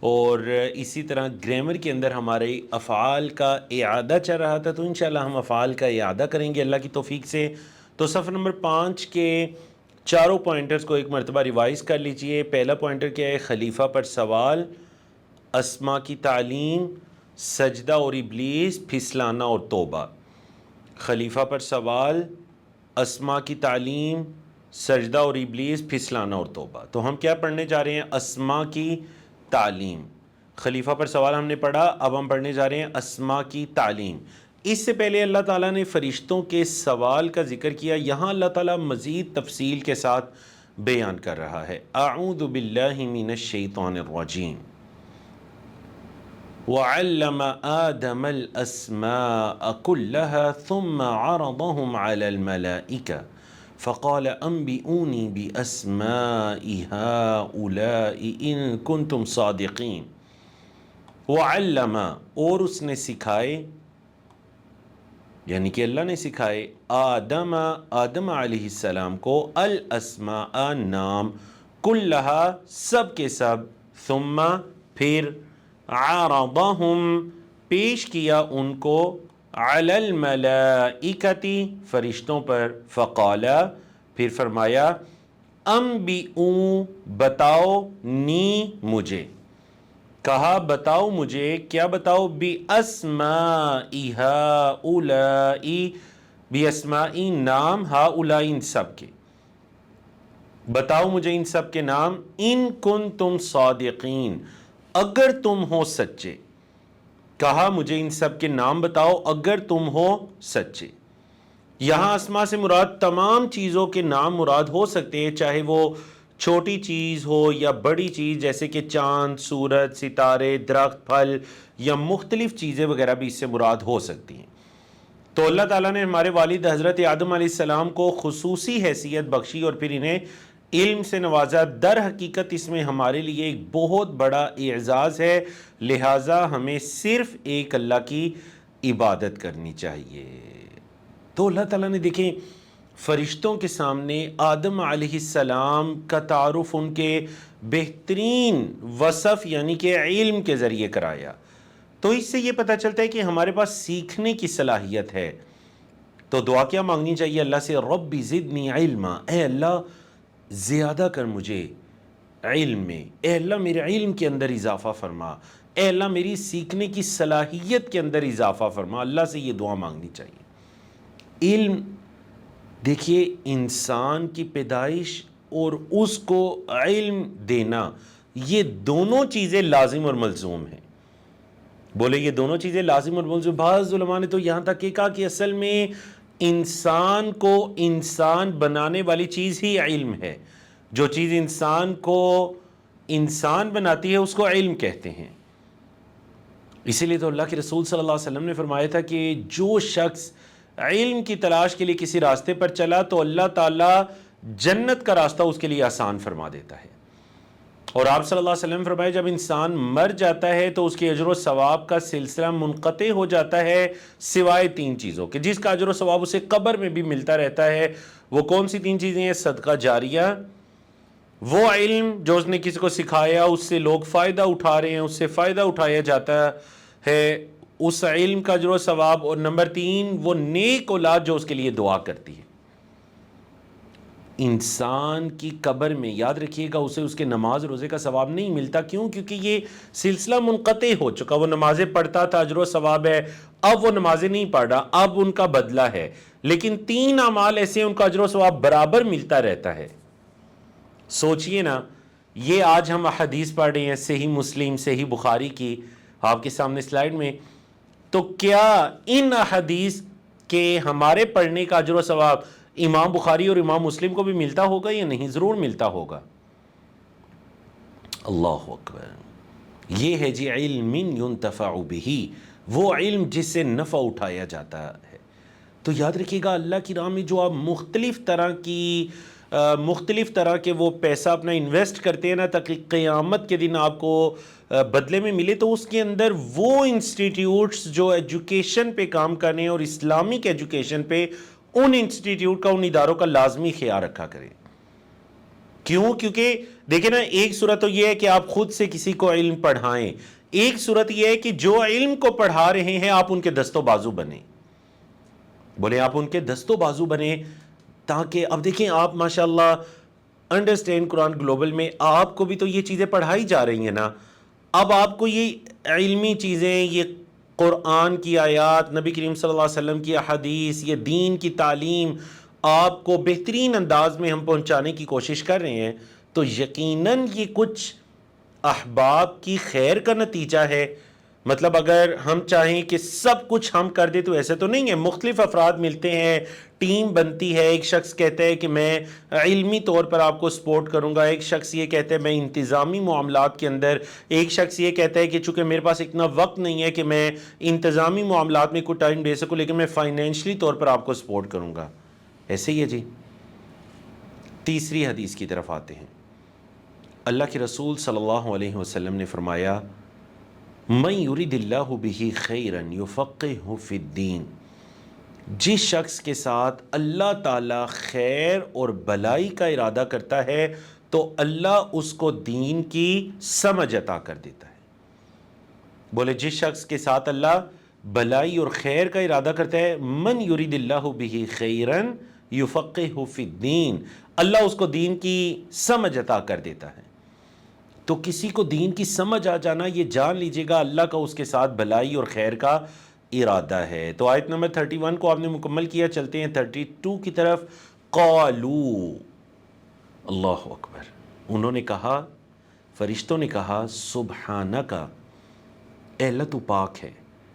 اور اسی طرح گرامر کے اندر ہمارے افعال کا اعادہ چل رہا تھا، تو انشاءاللہ ہم افعال کا اعادہ کریں گے اللہ کی توفیق سے۔ تو صفحہ نمبر 5 کے چاروں پوائنٹرز کو ایک مرتبہ ریوائز کر لیجئے۔ پہلا پوائنٹر کیا ہے؟ خلیفہ پر سوال، اسما کی تعلیم، سجدہ اور ابلیس، پھسلانا اور توبہ۔ خلیفہ پر سوال، اسما کی تعلیم، سجدہ اور ابلیس، پھسلانا اور توبہ۔ تو ہم کیا پڑھنے جا رہے ہیں؟ اسما کی تعلیم۔ خلیفہ پر سوال ہم نے پڑھا، اب ہم پڑھنے جا رہے ہیں اسما کی تعلیم۔ اس سے پہلے اللہ تعالیٰ نے فرشتوں کے سوال کا ذکر کیا، یہاں اللہ تعالیٰ مزید تفصیل کے ساتھ بیان کر رہا ہے۔ اعوذ باللہ من الشیطان الرجیم۔ وعلم آدم الأسماء كلها ثم عرضهم على الملائكة فقال انبئوني بأسماء هؤلاء إن كنتم صادقين۔ وعلم، اور اس نے سکھائے، یعنی کہ اللہ نے سکھائے، آدم علیہ السلام کو، الاسماء نام، کلہا سب کے سب، ثم پھر، عرضہم پیش کیا ان کو، علی الملائکتی فرشتوں پر، فقالا پھر فرمایا، انبئوا بتاؤ، نی مجھے، کہا بتاؤ مجھے، کیا بتاؤ؟ بِأَسْمَاءِ هَؤُلَاءِ، بِأَسْمَاءِ نام، ہَؤُلَاءِ ان سب کے، بتاؤ مجھے ان سب کے نام، ان کنتم صادقین اگر تم ہو سچے، کہا مجھے ان سب کے نام بتاؤ اگر تم ہو سچے۔ یہاں اسماء سے مراد تمام چیزوں کے نام مراد ہو سکتے ہیں، چاہے وہ چھوٹی چیز ہو یا بڑی چیز، جیسے کہ چاند، سورج، ستارے، درخت، پھل، یا مختلف چیزیں وغیرہ بھی اس سے مراد ہو سکتی ہیں۔ تو اللہ تعالیٰ نے ہمارے والد حضرت آدم علیہ السلام کو خصوصی حیثیت بخشی اور پھر انہیں علم سے نوازا۔ در حقیقت اس میں ہمارے لیے ایک بہت بڑا اعزاز ہے، لہٰذا ہمیں صرف ایک اللہ کی عبادت کرنی چاہیے۔ تو اللہ تعالیٰ نے دیکھیں فرشتوں کے سامنے آدم علیہ السلام کا تعارف ان کے بہترین وصف یعنی کہ علم کے ذریعے کرایا۔ تو اس سے یہ پتہ چلتا ہے کہ ہمارے پاس سیکھنے کی صلاحیت ہے، تو دعا کیا مانگنی چاہیے اللہ سے؟ رب زدنی علما، اے اللہ زیادہ کر مجھے علم میں، اے اللہ میرے علم کے اندر اضافہ فرما، اے اللہ میری سیکھنے کی صلاحیت کے اندر اضافہ فرما، اللہ سے یہ دعا مانگنی چاہیے۔ علم، دیکھیے انسان کی پیدائش اور اس کو علم دینا، یہ دونوں چیزیں لازم اور ملزوم ہیں۔ بولے یہ دونوں چیزیں لازم اور ملزوم۔ بعض علماء نے تو یہاں تک کہ کہا کہ اصل میں انسان کو انسان بنانے والی چیز ہی علم ہے، جو چیز انسان کو انسان بناتی ہے اس کو علم کہتے ہیں۔ اسی لیے تو اللہ کے رسول صلی اللہ علیہ وسلم نے فرمایا تھا کہ جو شخص علم کی تلاش کے لیے کسی راستے پر چلا تو اللہ تعالیٰ جنت کا راستہ اس کے لیے آسان فرما دیتا ہے۔ اور آپ صلی اللہ علیہ وسلم فرمایا جب انسان مر جاتا ہے تو اس کے اجر و ثواب کا سلسلہ منقطع ہو جاتا ہے سوائے 3 چیزوں کے، جس کا اجر و ثواب اسے قبر میں بھی ملتا رہتا ہے۔ وہ کون سی 3 چیزیں ہیں؟ صدقہ جاریہ، وہ علم جو اس نے کسی کو سکھایا، اس سے لوگ فائدہ اٹھا رہے ہیں، اس سے فائدہ اٹھایا جاتا ہے، اس علم کا اجر و ثواب، اور نمبر 3 وہ نیک اولاد جو اس کے لیے دعا کرتی ہے۔ انسان کی قبر میں یاد رکھیے گا اسے اس کے نماز روزے کا ثواب نہیں ملتا، کیوں؟ کیونکہ یہ سلسلہ منقطع ہو چکا۔ وہ نمازیں پڑھتا تھا، اجر و ثواب ہے، اب وہ نمازیں نہیں پڑھ رہا، اب ان کا بدلہ ہے۔ لیکن 3 اعمال ایسے ہیں ان کا اجر و ثواب برابر ملتا رہتا ہے۔ سوچئے نا، یہ آج ہم حدیث پڑھ رہے ہیں صحیح مسلم صحیح بخاری کی، آپ کے سامنے سلائیڈ میں، تو کیا ان حدیث کے ہمارے پڑھنے کا اجر و ثواب امام بخاری اور امام مسلم کو بھی ملتا ہوگا یا نہیں؟ ضرور ملتا ہوگا۔ اللہ اکبر، یہ ہے جی علم ينتفع به، وہ علم جس سے نفع اٹھایا جاتا ہے۔ تو یاد رکھیے گا اللہ کی راہ میں جو آپ مختلف طرح کے وہ پیسہ اپنا انویسٹ کرتے ہیں نا تاکہ قیامت کے دن آپ کو بدلے میں ملے، تو اس کے اندر وہ انسٹیٹیوٹس جو ایجوکیشن پہ کام کرنے ہیں اور اسلامک ایجوکیشن پہ، ان انسٹیٹیوٹ کا، ان اداروں کا لازمی خیال رکھا کریں۔ کیوں؟ کیونکہ دیکھیں نا، ایک صورت تو یہ ہے کہ آپ خود سے کسی کو علم پڑھائیں، ایک صورت یہ ہے کہ جو علم کو پڑھا رہے ہیں آپ ان کے دست و بازو بنیں۔ بولے آپ ان کے دست و بازو بنیں، تاکہ اب دیکھیں آپ ماشاءاللہ انڈرسٹینڈ قرآن گلوبل میں آپ کو بھی تو یہ چیزیں پڑھائی جا رہی ہیں نا۔ اب آپ کو یہ علمی چیزیں، یہ قرآن کی آیات، نبی کریم صلی اللہ علیہ وسلم کی احادیث، یہ دین کی تعلیم آپ کو بہترین انداز میں ہم پہنچانے کی کوشش کر رہے ہیں، تو یقیناً یہ کچھ احباب کی خیر کا نتیجہ ہے۔ مطلب اگر ہم چاہیں کہ سب کچھ ہم کر دیں تو ایسا تو نہیں ہے، مختلف افراد ملتے ہیں، ٹیم بنتی ہے، ایک شخص کہتا ہے کہ میں علمی طور پر آپ کو سپورٹ کروں گا، ایک شخص یہ کہتا ہے میں انتظامی معاملات کے اندر، ایک شخص یہ کہتا ہے کہ چونکہ میرے پاس اتنا وقت نہیں ہے کہ میں انتظامی معاملات میں کوئی ٹائم دے سکوں، لیکن میں فائنینشلی طور پر آپ کو سپورٹ کروں گا۔ ایسے ہی ہے جی۔ تیسری حدیث کی طرف آتے ہیں۔ اللہ کے رسول صلی اللہ علیہ وسلم نے فرمایا، من یرید اللہ بہ خیرا یفقہہ فی الدین، جس شخص کے ساتھ اللہ تعالیٰ خیر اور بلائی کا ارادہ کرتا ہے تو اللہ اس کو دین کی سمجھ عطا کر دیتا ہے۔ بولے جس شخص کے ساتھ اللہ بلائی اور خیر کا ارادہ کرتا ہے، من یرید اللہ بہ خیرا یفقہہ فی الدین، اللہ اس کو دین کی سمجھ عطا کر دیتا ہے۔ تو کسی کو دین کی سمجھ آ جانا، یہ جان لیجئے گا اللہ کا اس کے ساتھ بلائی اور خیر کا ارادہ ہے۔ تو آیت نمبر 31 کو آپ نے مکمل کیا، چلتے ہیں 32 کی طرف۔ قالوا، اللہ اکبر، انہوں نے کہا، فرشتوں نے کہا، سبحانک، اے اللہ تو پاک ہے،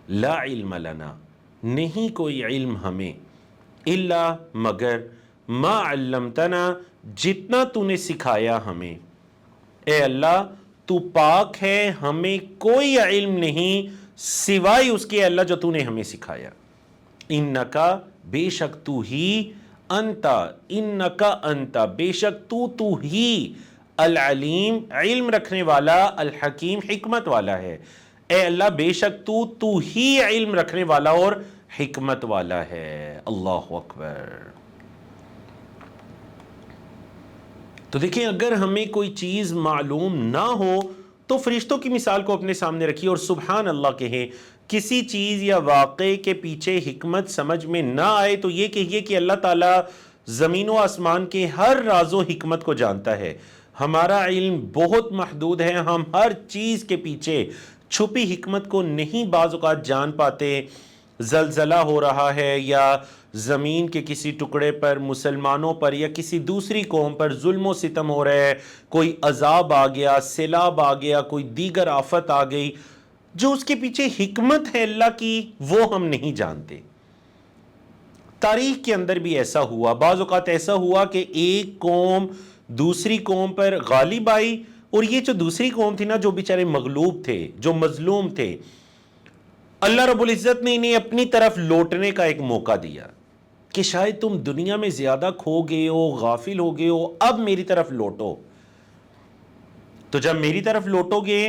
لا علم لنا، نہیں کوئی علم ہمیں، الا مگر، ما علمتنا، جتنا تو نے سکھایا ہمیں۔ اے اللہ تو پاک ہے، ہمیں کوئی علم نہیں سوائے اس کے اللہ جو تو نے ہمیں سکھایا۔ انکا، بے شک تو ہی، انتا، انکا انتا، بے شک تو ہی، العلیم، علم رکھنے والا، الحکیم، حکمت والا ہے۔ اے اللہ بے شک تو ہی علم رکھنے والا اور حکمت والا ہے۔ اللہ اکبر۔ تو دیکھیں اگر ہمیں کوئی چیز معلوم نہ ہو تو فرشتوں کی مثال کو اپنے سامنے رکھیے اور سبحان اللہ کہیں کسی چیز یا واقعے کے پیچھے حکمت سمجھ میں نہ آئے تو یہ کہیے کہ اللہ تعالیٰ زمین و آسمان کے ہر راز و حکمت کو جانتا ہے. ہمارا علم بہت محدود ہے، ہم ہر چیز کے پیچھے چھپی حکمت کو نہیں بعض اوقات جان پاتے. زلزلہ ہو رہا ہے یا زمین کے کسی ٹکڑے پر مسلمانوں پر یا کسی دوسری قوم پر ظلم و ستم ہو رہا ہے، کوئی عذاب آ گیا، سیلاب آ گیا، کوئی دیگر آفت آ گئی، جو اس کے پیچھے حکمت ہے اللہ کی وہ ہم نہیں جانتے. تاریخ کے اندر بھی ایسا ہوا، بعض اوقات ایسا ہوا کہ ایک قوم دوسری قوم پر غالب آئی، اور یہ جو دوسری قوم تھی نا، جو بیچارے مغلوب تھے، جو مظلوم تھے، اللہ رب العزت نے انہیں اپنی طرف لوٹنے کا ایک موقع دیا کہ شاید تم دنیا میں زیادہ کھو گئے ہو، غافل ہو گئے ہو، اب میری طرف لوٹو. تو جب میری طرف لوٹو گے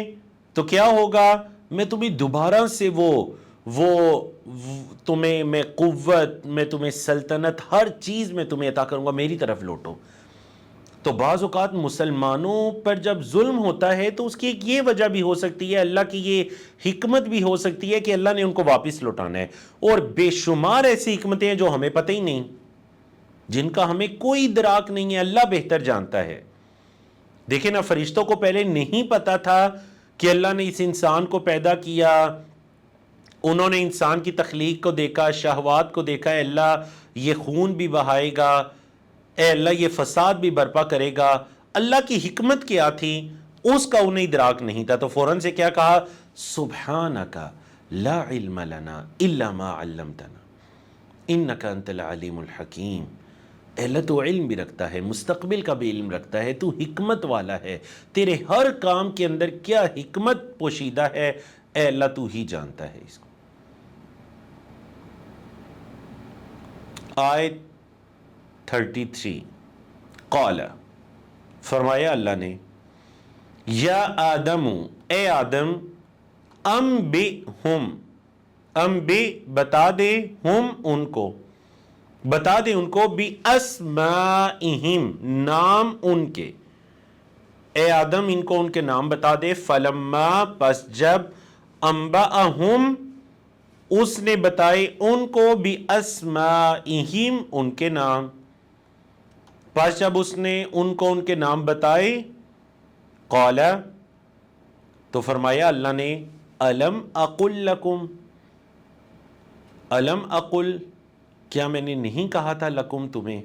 تو کیا ہوگا؟ میں تمہیں دوبارہ سے وہ تمہیں میں قوت، میں تمہیں سلطنت، ہر چیز میں تمہیں عطا کروں گا، میری طرف لوٹو. تو بعض اوقات مسلمانوں پر جب ظلم ہوتا ہے تو اس کی ایک یہ وجہ بھی ہو سکتی ہے، اللہ کی یہ حکمت بھی ہو سکتی ہے کہ اللہ نے ان کو واپس لوٹانا ہے. اور بے شمار ایسی حکمتیں ہیں جو ہمیں پتہ ہی نہیں، جن کا ہمیں کوئی ادراک نہیں ہے، اللہ بہتر جانتا ہے. دیکھیں نا، فرشتوں کو پہلے نہیں پتا تھا کہ اللہ نے اس انسان کو پیدا کیا. انہوں نے انسان کی تخلیق کو دیکھا، شہوات کو دیکھا، اے اللہ یہ خون بھی بہائے گا، اے اللہ یہ فساد بھی برپا کرے گا. اللہ کی حکمت کیا تھی اس کا انہیں ادراک نہیں تھا. تو فوراً سے کیا کہا؟ سبحانک لا علم لنا الا ما علمتنا انک انت العلیم الحکیم. اے اللہ تو علم بھی رکھتا ہے، مستقبل کا بھی علم رکھتا ہے، تو حکمت والا ہے، تیرے ہر کام کے اندر کیا حکمت پوشیدہ ہے، اے اللہ تو ہی جانتا ہے اس کو. آیت 33 قال، فرمایا اللہ نے، یا آدم، اے آدم، انبئہم، انبئ بتا دے، ہم ان کو، بتا دے ان کو، باسمائہم نام ان کے. اے آدم ان کو ان کے نام بتا دے. فلما پس جب، انبأہم اس نے بتائے ان کو، باسمائہم ان کے نام. پس جب اس نے ان کو ان کے نام بتائے، قال تو فرمایا اللہ نے، الم اقل لکم، الم اقل کیا میں نے نہیں کہا تھا، لکم تمہیں،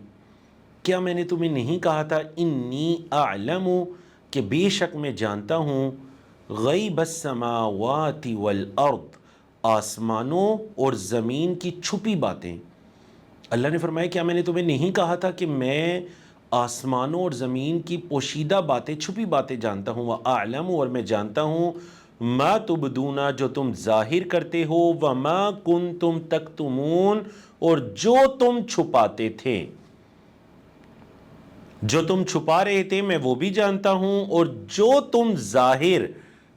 کیا میں نے تمہیں نہیں کہا تھا، انی اعلم کہ بے شک میں جانتا ہوں، غیب السماوات والارض آسمانوں اور زمین کی چھپی باتیں. اللہ نے فرمایا کیا میں نے تمہیں نہیں کہا تھا کہ میں آسمانوں اور زمین کی پوشیدہ باتیں، چھپی باتیں جانتا ہوں. وَأَعْلَمُ اور میں جانتا ہوں، مَا تُبْدُونَ جو تم ظاہر کرتے ہو، وَمَا كُنْتُمْ تَكْتُمُونَ اور جو تم چھپاتے تھے، جو تم چھپا رہے تھے میں وہ بھی جانتا ہوں، اور جو تم ظاہر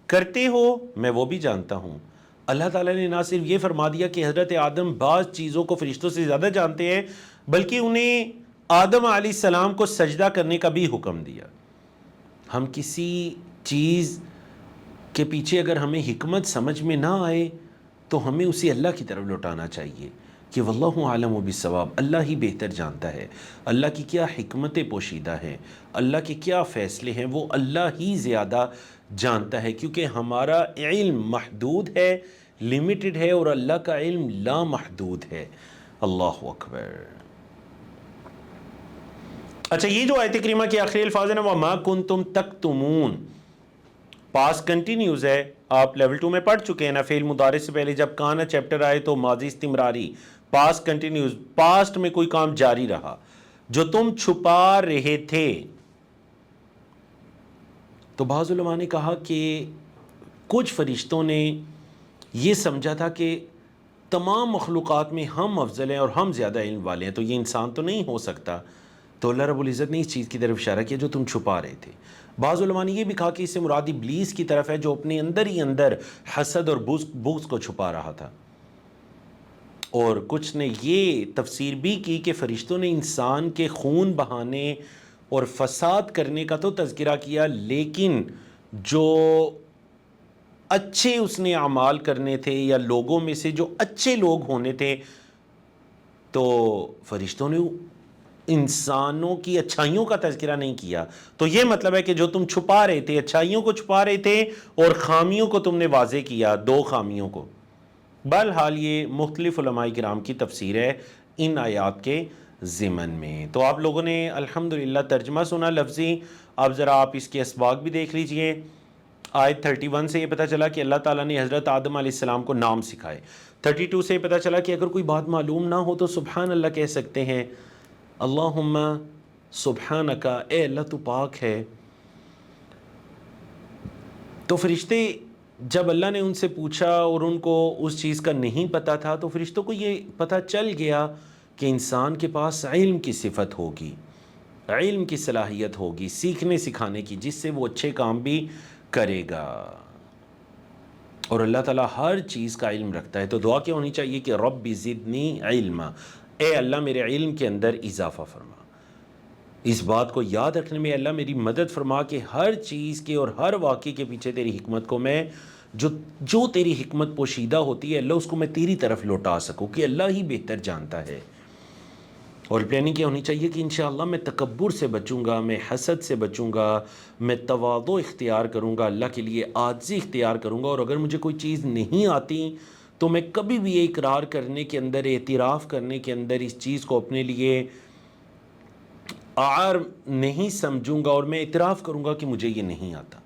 کرتے ہو میں وہ بھی جانتا ہوں. اللہ تعالیٰ نے نہ صرف یہ فرما دیا کہ حضرت آدم بعض چیزوں کو فرشتوں سے زیادہ جانتے ہیں، بلکہ انہیں آدم علیہ السلام کو سجدہ کرنے کا بھی حکم دیا. ہم کسی چیز کے پیچھے اگر ہمیں حکمت سمجھ میں نہ آئے تو ہمیں اسے اللہ کی طرف لوٹانا چاہیے کہ واللہ عالم بالصواب، اللہ ہی بہتر جانتا ہے، اللہ کی کیا حکمتیں پوشیدہ ہیں، اللہ کے کیا فیصلے ہیں، وہ اللہ ہی زیادہ جانتا ہے، کیونکہ ہمارا علم محدود ہے، لمیٹڈ ہے، اور اللہ کا علم لا محدود ہے. اللہ اکبر. اچھا، یہ جو آیت کریمہ کے آخری الفاظ ہیں نا، وَمَا كُنْتُمْ تَكْتُمُونَ، پاس کنٹینیوز ہے، آپ لیول 2 میں پڑھ چکے ہیں نا. فعل مضارع سے پہلے جب کانا چیپٹر آئے تو ماضی استمراری، پاس کنٹینیوز، پاسٹ میں کوئی کام جاری رہا. جو تم چھپا رہے تھے، تو بعض علماء نے کہا کہ کچھ فرشتوں نے یہ سمجھا تھا کہ تمام مخلوقات میں ہم افضل ہیں اور ہم زیادہ علم والے ہیں، تو یہ انسان تو نہیں ہو سکتا. تو اللہ رب العزت نے اس چیز کی طرف اشارہ کیا جو تم چھپا رہے تھے. بعض علماء نے یہ بھی کہا کہ اس سے مراد ابلیس کی طرف ہے، جو اپنے اندر ہی اندر حسد اور بغض کو چھپا رہا تھا. اور کچھ نے یہ تفسیر بھی کی کہ فرشتوں نے انسان کے خون بہانے اور فساد کرنے کا تو تذکرہ کیا، لیکن جو اچھے اس نے اعمال کرنے تھے یا لوگوں میں سے جو اچھے لوگ ہونے تھے، تو فرشتوں نے انسانوں کی اچھائیوں کا تذکرہ نہیں کیا. تو یہ مطلب ہے کہ جو تم چھپا رہے تھے، اچھائیوں کو چھپا رہے تھے اور خامیوں کو تم نے واضح کیا، 2 خامیوں کو. بہرحال یہ مختلف علماء کرام کی تفسیر ہے ان آیات کے ضمن میں. تو آپ لوگوں نے الحمدللہ ترجمہ سنا لفظی. اب ذرا آپ اس کے اسباق بھی دیکھ لیجئے. آیت 31 سے یہ پتہ چلا کہ اللہ تعالیٰ نے حضرت آدم علیہ السلام کو نام سکھائے. 32 سے یہ پتہ چلا کہ اگر کوئی بات معلوم نہ ہو تو سبحان اللہ کہہ سکتے ہیں، اللہم سبحانک، اے اللہ تو پاک ہے. تو فرشتے جب اللہ نے ان سے پوچھا اور ان کو اس چیز کا نہیں پتہ تھا، تو فرشتوں کو یہ پتہ چل گیا کہ انسان کے پاس علم کی صفت ہوگی، علم کی صلاحیت ہوگی، سیکھنے سکھانے کی، جس سے وہ اچھے کام بھی کرے گا. اور اللہ تعالیٰ ہر چیز کا علم رکھتا ہے. تو دعا کیا ہونی چاہیے کہ رب زدنی علما، اے اللہ میرے علم کے اندر اضافہ فرما. اس بات کو یاد رکھنے میں اللہ میری مدد فرما کہ ہر چیز کے اور ہر واقعے کے پیچھے تیری حکمت کو میں جو تیری حکمت پوشیدہ ہوتی ہے اللہ، اس کو میں تیری طرف لوٹا سکوں، کہ اللہ ہی بہتر جانتا ہے. اور پلاننگ کیا ہونی چاہیے کہ انشاءاللہ میں تکبر سے بچوں گا، میں حسد سے بچوں گا، میں تواضع اختیار کروں گا، اللہ کے لیے عاجزی اختیار کروں گا. اور اگر مجھے کوئی چیز نہیں آتی تو میں کبھی بھی یہ اقرار کرنے کے اندر، اعتراف کرنے کے اندر اس چیز کو اپنے لیے عار نہیں سمجھوں گا، اور میں اعتراف کروں گا کہ مجھے یہ نہیں آتا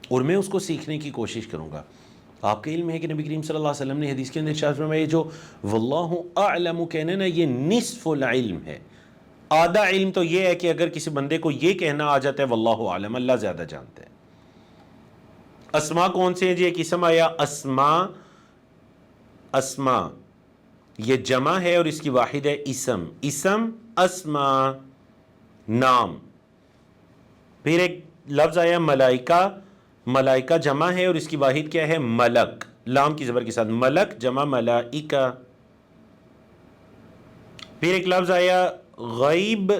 اور میں اس کو سیکھنے کی کوشش کروں گا. آپ کا علم ہے کہ نبی کریم صلی اللہ علیہ وسلم نے حدیث کے اندر ارشاد فرمایا، جو واللہ اعلم کہنا نا، یہ نصف العلم ہے. آدھا علم تو یہ ہے کہ اگر کسی بندے کو یہ کہنا آ جاتا ہے واللہ اعلم، اللہ زیادہ جانتا ہے. اسماء کون سے ہیں جی؟ ایک اسم آیا اسماء، اسماء یہ جمع ہے اور اس کی واحد ہے اسم، اسم اسماء نام. پھر ایک لفظ آیا ملائکہ، ملائکہ جمع ہے اور اس کی واحد کیا ہے؟ ملک، لام کی زبر کے ساتھ، ملک جمع ملائکہ. پھر ایک لفظ آیا غیب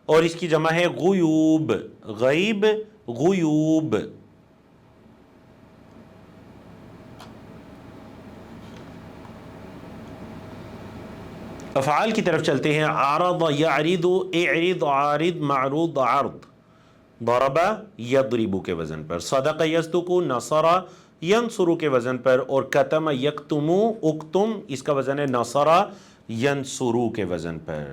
اور اس کی جمع ہے غیوب، غیب غیوب. افعال کی طرف چلتے ہیں. عرض یعرض، اعرض عارض، معروض عرض. ضرب یضرب کے وزن پر، صدق یصدق، نصر ینصر کے وزن پر، اور کتم یکتم، اکتم اس کا وزن ہے نصر ینصر کے وزن پر.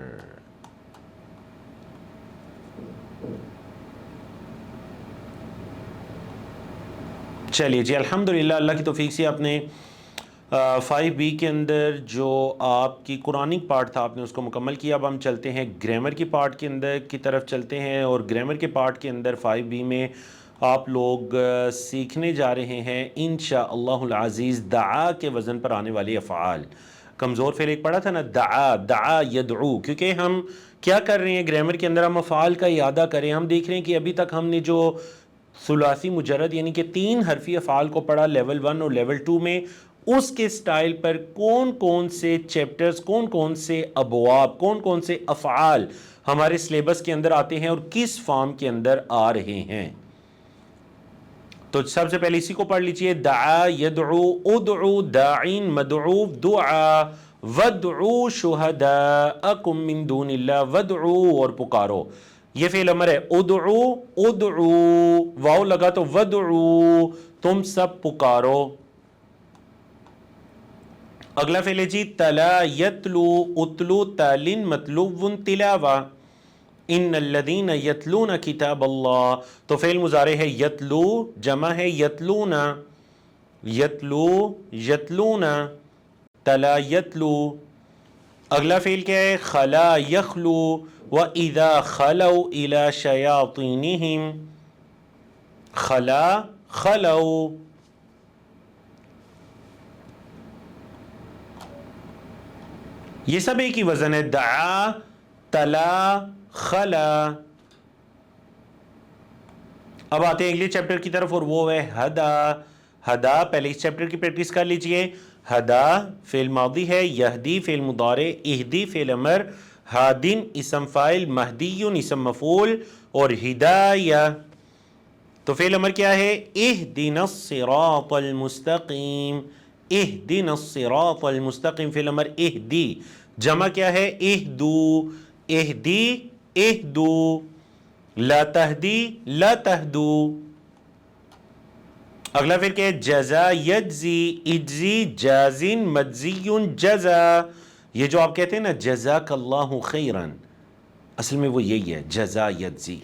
چلیے جی الحمدللہ اللہ کی توفیق سے آپ نے 5B کے اندر جو آپ کی قرآنک پارٹ تھا آپ نے اس کو مکمل کیا. اب ہم چلتے ہیں گرامر کی پارٹ کے اندر کی طرف چلتے ہیں، اور گرامر کے پارٹ کے اندر 5B میں آپ لوگ سیکھنے جا رہے ہیں انشاءاللہ العزیز دعا کے وزن پر آنے والے افعال. کمزور فعل ایک پڑھا تھا نا، دعا، دعا یدعو. کیونکہ ہم کیا کر رہے ہیں گرامر کے اندر، ہم افعال کا اعادہ کریں. ہم دیکھ رہے ہیں کہ ابھی تک ہم نے جو ثلاثی مجرد یعنی کہ 3 حرفی افعال کو پڑھا لیول 1 اور لیول 2 میں، اس کے سٹائل پر کون کون سے چیپٹرز، کون کون سے ابواب، کون کون سے افعال ہمارے سلیبس کے اندر آتے ہیں اور کس فارم کے اندر آ رہے ہیں. تو سب سے پہلے اسی کو پڑھ لیجئے. دعا یدعو، ادعو داعین مدعو، دعا ودعو شہداءکم من دون اللہ، ودعو اور پکارو. یہ فعل امر ہے. ادعو، ادعو واو لگا تو ودعو تم سب پکارو. اگلا فعل ہے جی تلا یتلو، اتلو تالن مطلوب تلاوہ. ان الذین یتلون کتاب اللہ، تو فعل مضارع ہے یتلو، جمع ہے یتلون، یتلو یتلون، تلا یتلو. اگلا فعل کیا ہے؟ خلا یخلو، وَإِذَا خَلَوْا إِلَى شَيَاطِينِهِمْ، خلا خلو. یہ سب ایک ہی وزن ہے، دعا تلا خلا. اب آتے ہیں اگلے چیپٹر کی طرف اور وہ ہے ہدا. ہدا پہلے اس چیپٹر کی پریکٹس کر لیجئے. ہدا فعل ماضی ہے، یہدی فعل مضارع، اہدی فعل امر، ہادن اسم فاعل، مہدی اسم مفعول، اور ہدایہ تو فعل امر کیا ہے؟ اہدنا الصراط المستقیم، اہدنا الصراط المستقیم فعل امر اہدی، جمع کیا ہے؟ اہدو، اہدی اہدو، لا تہدی لا تہدو۔ اگلا پھر کیا ہے؟ جزا یجزی، اجزی جازن مجزی جزا، یہ جو آپ کہتے ہیں نا جزاک اللہ خیرن، اصل میں وہ یہی ہے جزا یجزی۔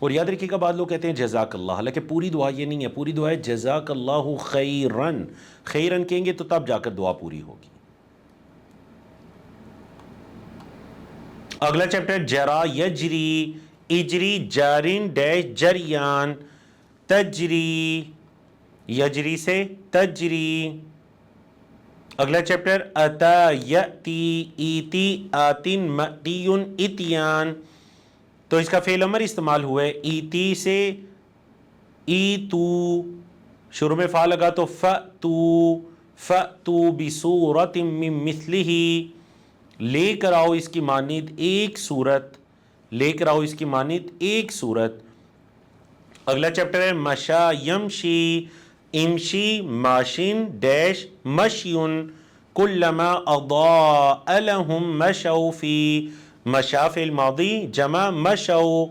اور یاد رکھیے گا بعض لوگ کہتے ہیں جزاک اللہ، حالانکہ پوری دعا یہ نہیں ہے، پوری دعا ہے جزاک اللہ خیرن، خیرن کہیں گے تو تب جا کر دعا پوری ہوگی۔ اگلا چیپٹر جرا یجری، اجری جارن ڈیش جریان، تجری یجری سے تجری۔ اگلا چیپٹر اتا یاتی، ایتی آتن مأتین اتیان، تو اس کا فعل امر استعمال ہوا ہے ایتی سے ایتو، شروع میں فا لگا تو فأتو، فأتو بصورت من مثلہ، لے کر آؤ اس کی مانند ایک صورت، لے کر آؤ اس کی مانند ایک صورت۔ اگلا چیپٹر ہے مشا یمشی، امشی ماشن ڈیش مشیون، کلما اضاء لهم مشوا فی، مشا فعل ماضی جمع مشوا،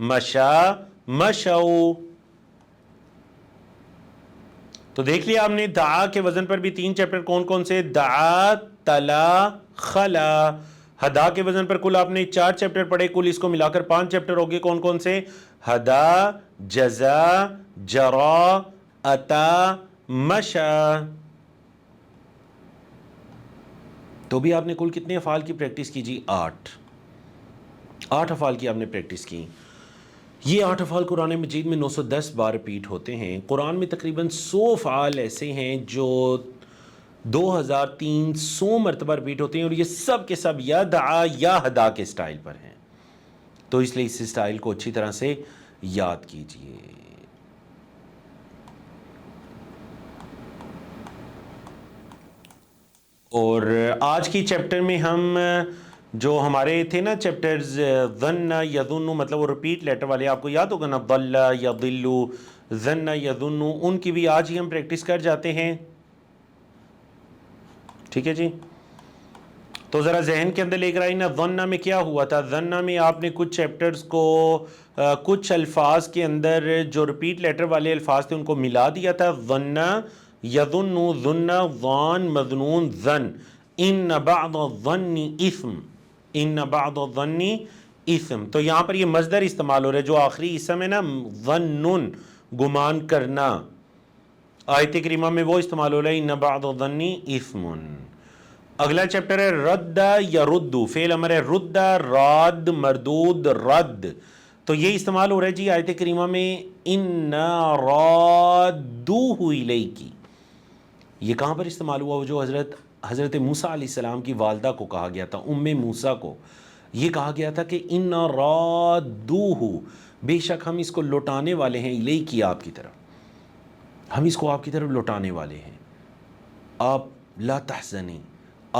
مشا مشوا۔ تو دیکھ لیا آپ نے دعا کے وزن پر بھی 3 چیپٹر کون کون سے؟ دعا، تلا، خلا۔ ہدا کے وزن پر کل آپ نے 4 چیپٹر پڑھے، کل اس کو ملا کر 5 چیپٹر ہو گئے، کون کون سے؟ ہدا، جزا، جرا، اتا، مشا۔ تو بھی آپ نے کل کتنے افعال کی پریکٹس کی جی؟ 8 افعال کی آپ نے پریکٹس کی۔ یہ 8 افعال قرآن مجید میں 910 بار ریپیٹ ہوتے ہیں۔ قرآن میں تقریباً 100 افعال ایسے ہیں جو 2300 مرتبہ ریپیٹ ہوتے ہیں، اور یہ سب کے سب یا دعا یا ہدا کے سٹائل پر ہیں، تو اس لیے اس سٹائل کو اچھی طرح سے یاد کیجئے۔ اور آج کی چیپٹر میں ہم جو ہمارے تھے نا چیپٹرز ظن یظن، مطلب وہ ریپیٹ لیٹر والے، آپ کو یاد ہوگا نا، ضل یضل، ظن یظن، ان کی بھی آج ہی ہم پریکٹس کر جاتے ہیں، ٹھیک ہے جی؟ تو ذرا ذہن کے اندر لے کر آئی نا، ظن میں کیا ہوا تھا؟ ظن میں آپ نے کچھ چیپٹرز کو کچھ الفاظ کے اندر جو ریپیٹ لیٹر والے الفاظ تھے ان کو ملا دیا تھا، ظن یظن، ظن ظان مظنون ظن، ان بعض الظن اثم، ان بعض الظن اثم۔ تو یہاں پر یہ مصدر استعمال ہو رہا ہے، جو آخری اسم ہے نا ظنن، گمان کرنا، آیت کریمہ میں وہ استعمال ہو رہا ہے ان بعض الظن اثم۔ اگلا چیپٹر ہے رد یا ردو، فعل امر ہے رد، راد مردود رد، تو یہ استعمال ہو رہا ہے جی آیت کریمہ میں انا رادوہ الیک۔ یہ کہاں پر استعمال ہوا؟ وہ جو حضرت موسیٰ علیہ السلام کی والدہ کو کہا گیا تھا، ام موسیٰ کو یہ کہا گیا تھا کہ انا رادوہ، بے شک ہم اس کو لوٹانے والے ہیں، الیک آپ کی طرف، ہم اس کو آپ کی طرف لوٹانے والے ہیں، آپ لا تحزنی،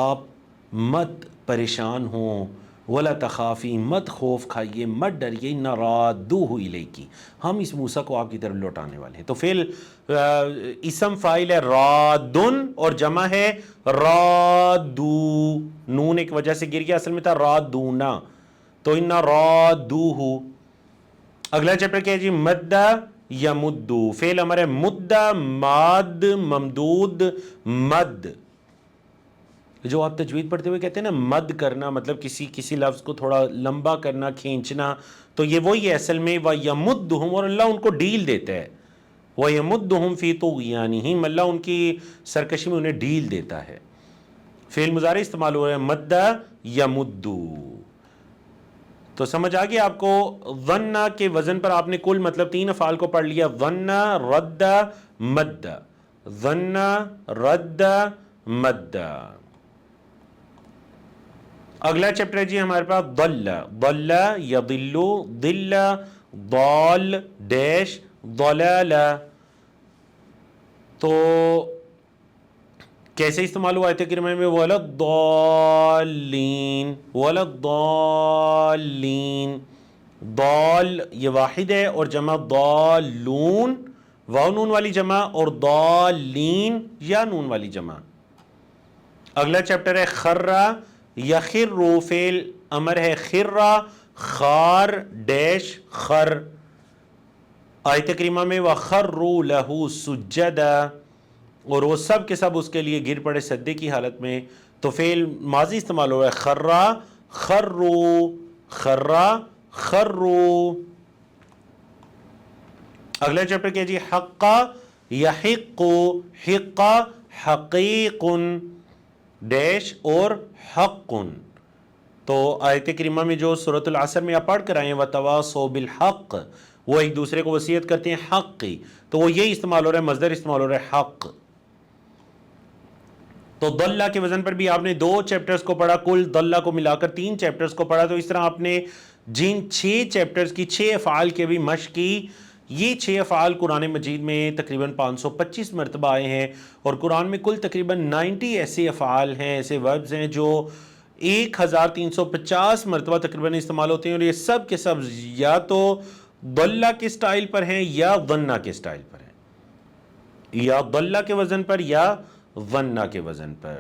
آپ مت پریشان ہوں، ولا تخافی، مت خوف کھائیے، مت ڈریے، انا رادوہ الیک، ہم اس موسیٰ کو آپ کی طرف لوٹانے والے ہیں۔ تو فعل اسم فاعل ہے رادن، اور جمع ہے رادو، نون ایک وجہ سے گر گیا، اصل میں تھا رادونا، تو انا رادوہ۔ اگلا چیپٹر کیا ہے جی؟ مد یا مدو، فعل امر ہے مد، ماد ممدود مد، جو آپ تجوید پڑھتے ہوئے کہتے ہیں نا مد کرنا، مطلب کسی لفظ کو تھوڑا لمبا کرنا، کھینچنا، تو یہ وہی ہے اصل میں، وَيَمُدُّهُمْ، اور اللہ ان کو ڈھیل دیتا ہے، وَيَمُدُّهُمْ فِي طُغْيَانِهِمْ، اللہ ان کی سرکشی میں انہیں ڈھیل دیتا ہے۔ فعل مضارع استعمال ہو رہا ہے مد یمدو۔ تو سمجھ آگیا آپ کو؟ ظن کے وزن پر آپ نے کل مطلب 3 افعال کو پڑھ لیا، ظن رد مد، ظن رد مد۔ اگلا چیپٹر ہے جی ہمارے پاس ضل، ضل یضل، ضل ضال ڈیش ضلال، تو کیسے استعمال ہوا آیت کریمہ میں؟ وَلَا الضَّالِّينَ، وَلَا الضَّالِّينَ، دال یہ واحد ہے اور جمع دالون، واو نون والی جمع، اور دالین یا نون والی جمع۔ اگلا چیپٹر ہے خرہ یخر، فعل امر ہے خرہ، خار ڈیش خر۔ آیت کریمہ میں وَخَرُّوا لَهُ سُجَّدًا، اور وہ سب کے سب اس کے لیے گر پڑے سجدے کی حالت میں، تو فعل ماضی استعمال ہوا ہے خرہ، خروا، خرہ خروا۔ اگلا چیپٹر کیا جی حقہ یحق، حق حقیق ڈیش اور حق۔ تو آیت کریمہ میں جو سورۃ العصر میں آپ پڑھ کر آئے ہیں وَتَوَاصَوْا بِالْحَقِّ، وہ ایک دوسرے کو وصیت کرتے ہیں حق کی، تو وہ یہی استعمال ہو رہا ہے، مصدر استعمال ہو رہا ہے حق۔ تو ضلع کے وزن پر بھی آپ نے 2 چیپٹرز کو پڑھا، کل ضلع کو ملا کر 3 چیپٹرز کو پڑھا۔ تو اس طرح آپ نے جن 6 چیپٹرز کی 6 افعال کے بھی مشق کی، یہ 6 افعال قرآن مجید میں تقریباً 525 مرتبہ آئے ہیں، اور قرآن میں کل تقریباً 90 ایسے افعال ہیں، ایسے وربز ہیں جو 1350 مرتبہ تقریباً استعمال ہوتے ہیں، اور یہ سب کے سب یا تو ضلع کے سٹائل پر ہیں یا ظنہ کے سٹائل پر ہیں، یا ضلع کے وزن پر یا ظنہ کے وزن پر۔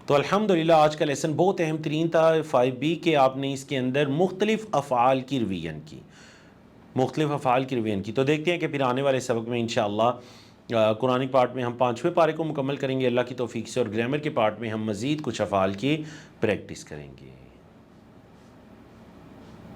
تو الحمدللہ آج کا لیسن بہت اہم ترین تھا 5B کے، آپ نے اس کے اندر مختلف افعال کی ریویژن کی، مختلف افعال کی ریویژن کی۔ تو دیکھتے ہیں کہ پھر آنے والے سبق میں انشاءاللہ قرآنک پارٹ میں ہم 5ویں پارے کو مکمل کریں گے اللہ کی توفیق سے، اور گرامر کے پارٹ میں ہم مزید کچھ افعال کی پریکٹس کریں گے۔